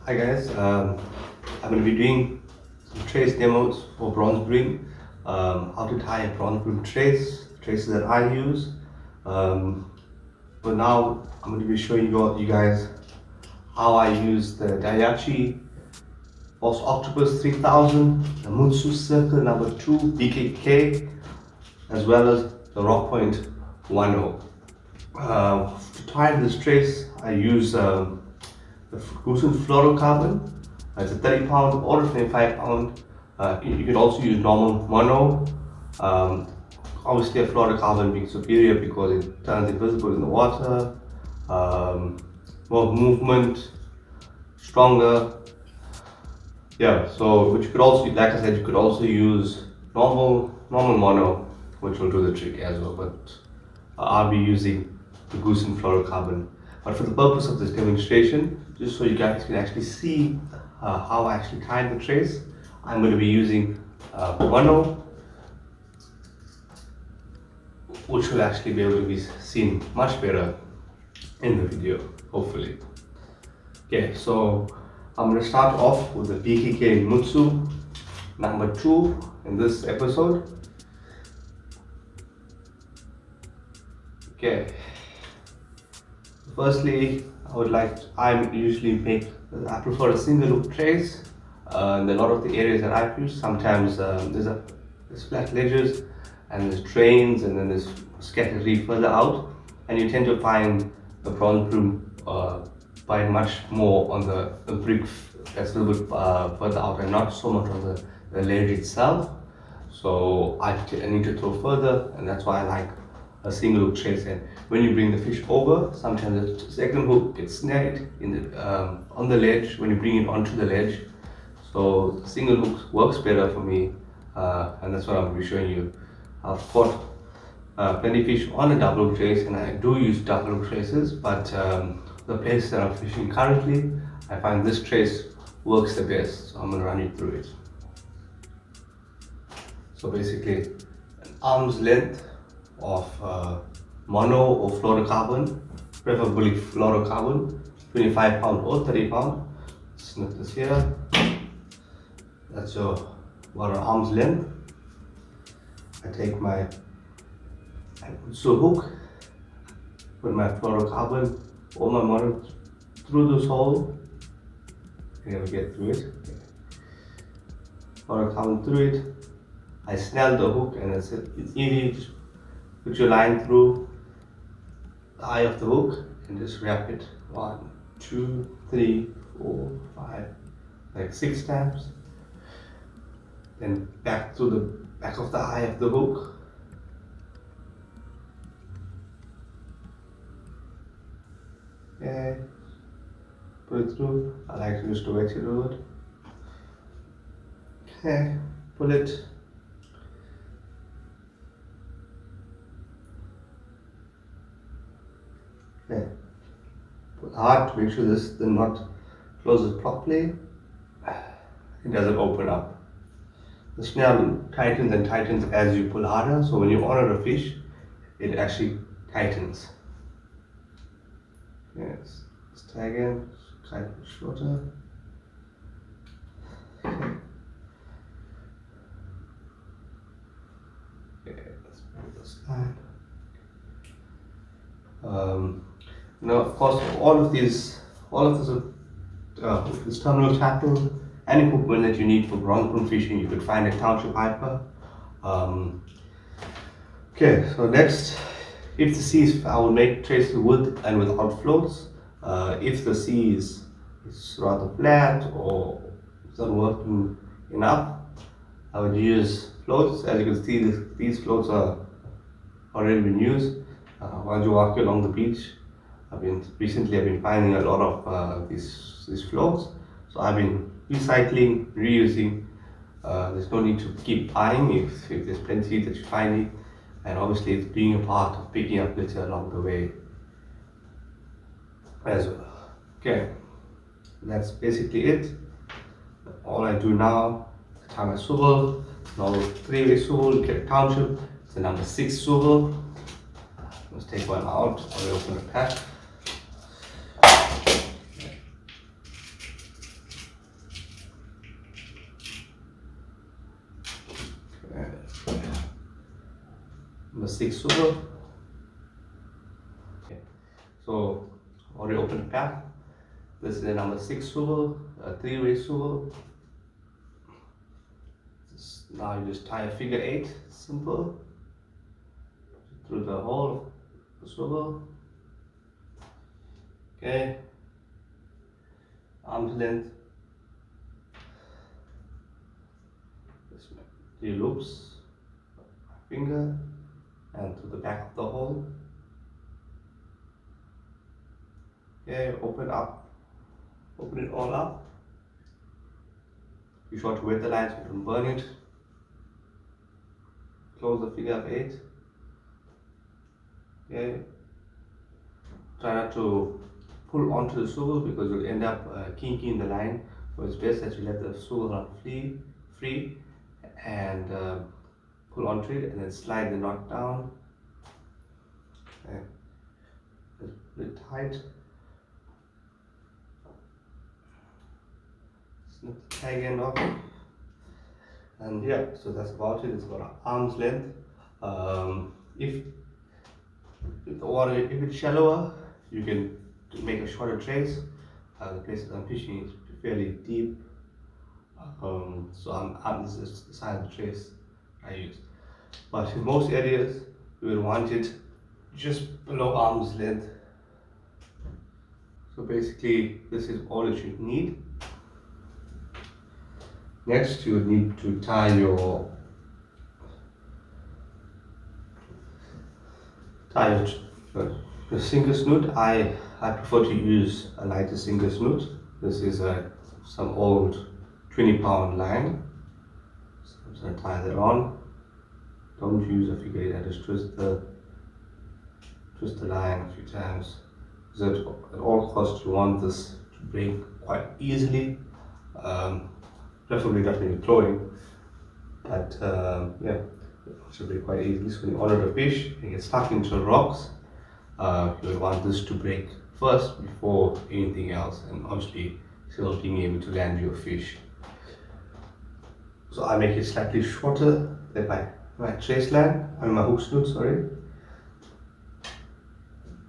Hi guys, I'm going to be doing some trace demos for bronze bream. How to tie a bronze bream trace, traces that I use. But now I'm going to be showing you guys how I use the Daiichi Boss Octopus 3000, the Mutsu Circle number 2 BKK, as well as the Rock Point 10. To tie this trace, I use the Gusen fluorocarbon. It's a 30 pound or a 25 pound. You can also use normal mono. Obviously, a fluorocarbon being superior because it turns invisible in the water, more movement, stronger. Yeah, so but you could also, like I said, you could also use normal mono, which will do the trick as well. But I'll be using the Gusen fluorocarbon. But for the purpose of this demonstration, just so you guys can actually see how I actually tie the trace, I'm going to be using mono, which will actually be able to be seen much better in the video, hopefully. Okay, so I'm going to start off with the BKK Mutsu number 2 in this episode. Okay, firstly, I prefer a single loop trace. In a lot of the areas that I fish, sometimes there's flat ledges and there's trains and then there's scattered reef further out, and you tend to find the bronze bream bite much more on the brick that's a little bit further out and not so much on the ledge itself. So I need to throw further, and that's why I like a single hook trace. And when you bring the fish over, sometimes the second hook gets snagged in on the ledge when you bring it onto the ledge. So single hook works better for me, and that's what I'm going to be showing you. I've caught plenty of fish on a double hook trace, and I do use double hook traces, but the place that I'm fishing currently, I find this trace works the best. So I'm going to run you through it. So basically, an arm's length of mono or fluorocarbon, preferably fluorocarbon, 25 pound or 30 pound. Snip this here. That's about an arm's length. I take my Mutsu hook, put my fluorocarbon or my mono through this hole. You never get through it. Fluorocarbon through it. I snell the hook, and that's it. It's easy. Just put your line through the eye of the hook and just wrap it 1, 2, 3, 4, 5, like 6 times. Then back through the back of the eye of the hook. Okay, put it through. I like to use the wetty rod. Okay, pull it. Okay, pull hard to make sure the knot closes properly. It doesn't open up. The snare tightens and tightens as you pull harder, so when you honor a fish, it actually tightens. Yes, let's try again, try to push shorter. Okay, let's pull this line. Now, of course, all of this terminal tackle and equipment that you need for bronze bream fishing, you could find at Township Hyper. Okay, so next, if the sea is, I will make traces with and without floats. If the sea is rather flat or it's not working enough, I would use floats. As you can see, these floats are already been used. While you walk along the beach, I've been finding a lot of these floats. So I've been recycling, reusing. There's no need to keep buying if there's plenty that you're finding, and obviously it's being a part of picking up litter along the way as well. Okay, that's basically it. All I do now, I tie my swivel, normal 3-way swivel, get a Township, it's the number 6 swivel. Let's take one out, I'll open the pack. 6 swivel. Okay, so already opened the pack. This is the number 6 swivel, a 3-way swivel. Now you just tie a figure 8, simple, through the hole of the swivel. Okay, arm's length, 3 loops, finger, and through the back of the hole. Okay, open it all up. Be sure to wet the line so you don't burn it. Close the figure of 8. Okay. Try not to pull onto the swivel because you'll end up kinking the line. So it's best that you let the swivel run free and pull onto it and then slide the knot down. Okay. Just pull it tight. Snip the tag end off. And yeah, so that's about it. It's about an arm's length. If the water, if it's shallower, you can make a shorter trace. The places I'm fishing is fairly deep, so this is the size of the trace I use. But in most areas, you will want it just below arm's length. So basically, this is all that you need. Next, you would need to tie your sinker snoot. I prefer to use a lighter sinker snoot. This is some old 20-pound line. So I'm just going to tie that on. Don't use a figure 8. I just twist the line a few times. Because at all costs you want this to break quite easily. Preferably not when you're throwing, but yeah, it should break quite easily. So when you order the fish and get stuck into the rocks, you'll want this to break first before anything else, and obviously still being able to land your fish. So I make it slightly shorter than my trace line, my hook snoot, sorry.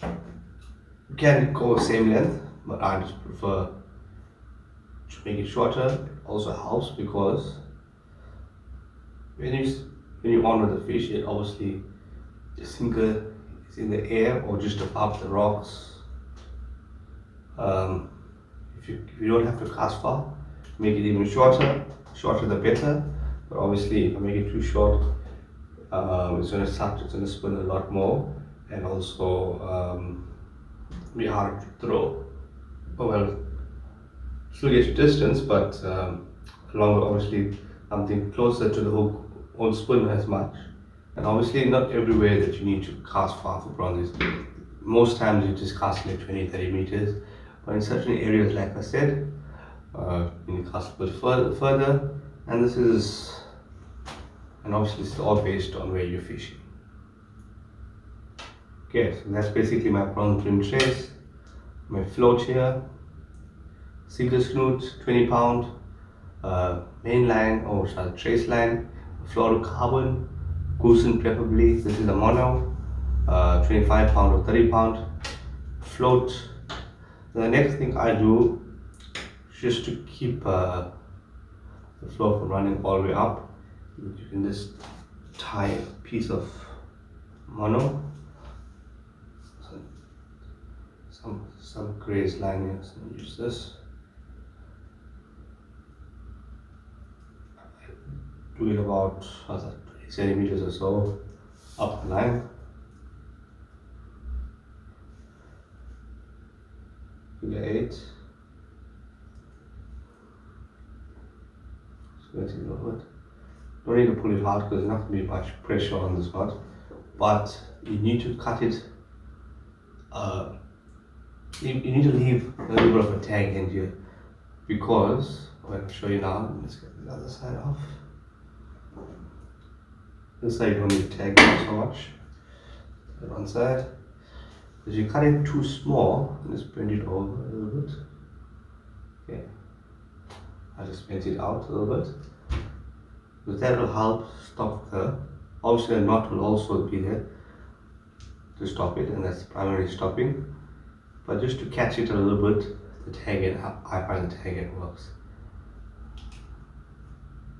You can go same length, but I just prefer to make it shorter. It also helps because when you honor the fish, it obviously the sinker is in the air or just above the rocks. If you don't have to cast far, make it even shorter the better. But obviously, if I make it too short, it's going to spin a lot more, and also be hard to throw. Oh well, still get your distance, but longer, obviously something closer to the hook won't spin as much. And obviously not everywhere that you need to cast far for bronzes. Most times you just cast like 20-30 meters, but in certain areas, like I said, you need to cast a bit further, and obviously it's all based on where you're fishing. Okay, so that's basically my bronze bream trace, my float here, sinker snoot, 20-pound, main line or trace line, fluorocarbon, goosen preferably. This is a mono, 25-pound or 30-pound float. The next thing I do, just to keep the float from running all the way up, you can just tie a piece of mono, some graze line here, so use this. Do it about 20 centimeters or so up the line. Figure 8. Squeeze it a little bit. Don't need to pull it hard because there's not going to be much pressure on this knot, but you need to cut it. You need to leave a little bit of a tag end here because I'll show you now. Let's get the other side off. This side you don't need to tag so much. That one side. If you cut it too small, just bend it over a little bit. Okay. I just bend it out a little bit. Because that will help stop the. Obviously, the knot will also be there. to stop it, and that's primary stopping. But just to catch it a little bit, the tag end, I find the tag end works.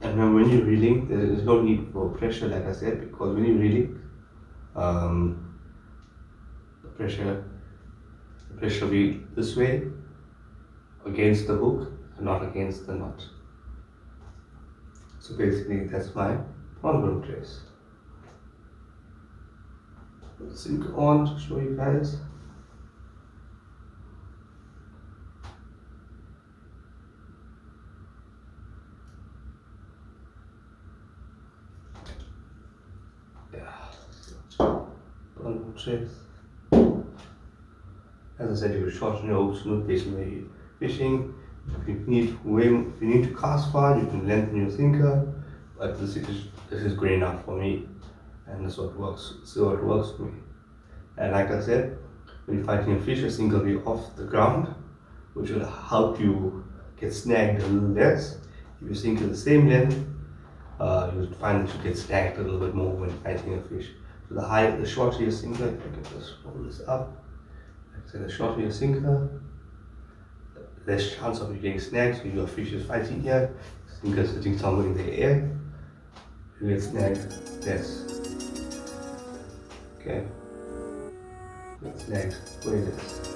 And then when you're reeling, there is no need for pressure, like I said, because when you're reeling, the pressure will be this way against the hook and not against the knot. So basically, that's my prawn broom trace. Put the sinker on to show you guys. Trace. As I said, you will shorten your hooks based on where you're fishing. If you need to cast far, you can lengthen your sinker. But this is good enough for me, and that's what works. So it works for me. And like I said, when you're fighting a fish, your sinker will be off the ground, which will help you get snagged a little less. If your sinker is the same length, you'll find that you get snagged a little bit more when fighting a fish. So the shorter your sinker, if I can just roll this up, like I said, the shorter your sinker, the less chance of you getting snagged. So your fish is fighting here, sinker is sitting somewhere in the air, you get snagged less. Okay, get snagged way less.